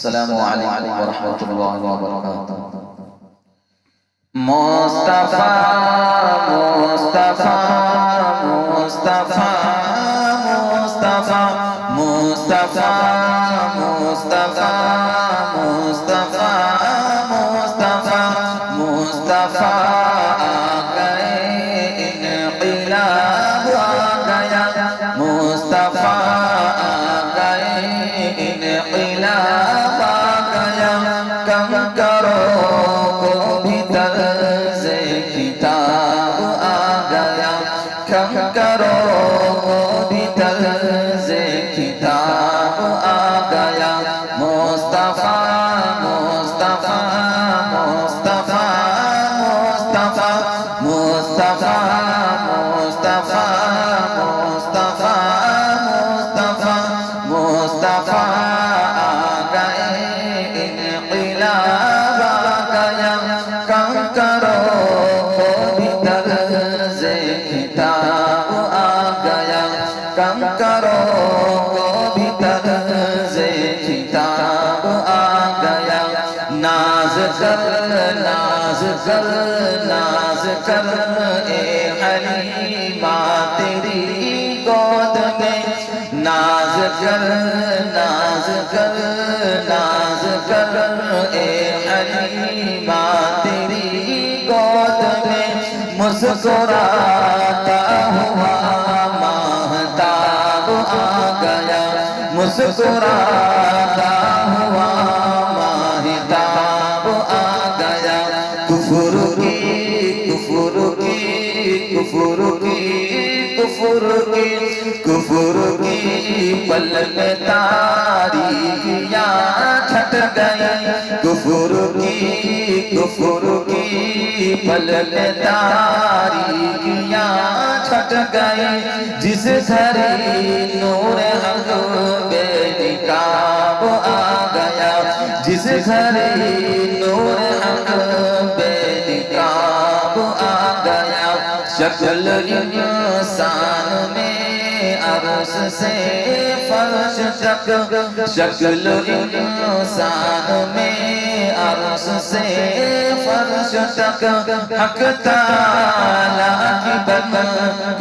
अस्सलामु अलैकुम व रहमतुल्लाहि व बरकातुहू। मुस्तफा मुस्तफा मुस्तफा मुस्तफा मुस्तफा मुस्तफा मुस्तफा मुस्तफा मुस्तफा आ गए, इनक़िलाब आ गया। मुस्तफा आ गए, इनक़िलाब आ गया। कम करो को भी तर्ज़े किताब आ गया। कम करो को भी तर्ज़े किताब आ गया। मुस्तफा मुस्तफा मुस्तफा मुस्तफा मुस्तफा मुस्तफा मुस्तफा मुस्तफा मुस्तफा आ गए, इनक़िलाब आ गया। कम करो को भी तर्ज़े किताब आ गया। कम करो को भी तर्ज़े किताब आ गया। नाज़ कर नाज़ कर नाज़ कर ए हलीमा तेरी गोद में। नाज़ कर नाज़ कर नाज़ कर ए हलीमा तेरी गोद में। मुस्कुराता हुआ महताब आ गया। मुस्कुराता हुआ महताब आ गया। कुफुर की कुफुर की कुफुर की कुफुर की कुफुर की पल में तारीकियां छट गई। कुफुर की पल में तारीकियां छट गई। जिस घड़ी नूर हक बेनिकाब आ गया। जिस घड़ी नूर हक बेनिकाब आ गया। शक्ल इंसान में अरश से फर्श तक। शक्ल इंसान में अरश से फर्श तक। हक ताला की बन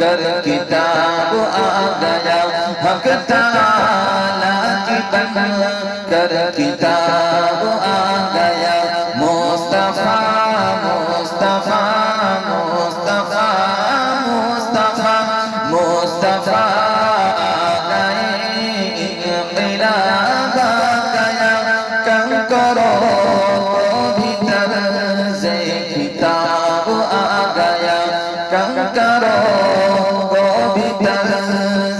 कर किताब आ गया। हक ताला की बन कर किताब आ गया। मुस्तफा मुस्तफा मुस्तफा मुस्तफा मुस्तफा आ गए, इनक़िलाब आ गया। कम करो को भी तर्ज़े किताब आ गया। कम करो को भी तर्ज़े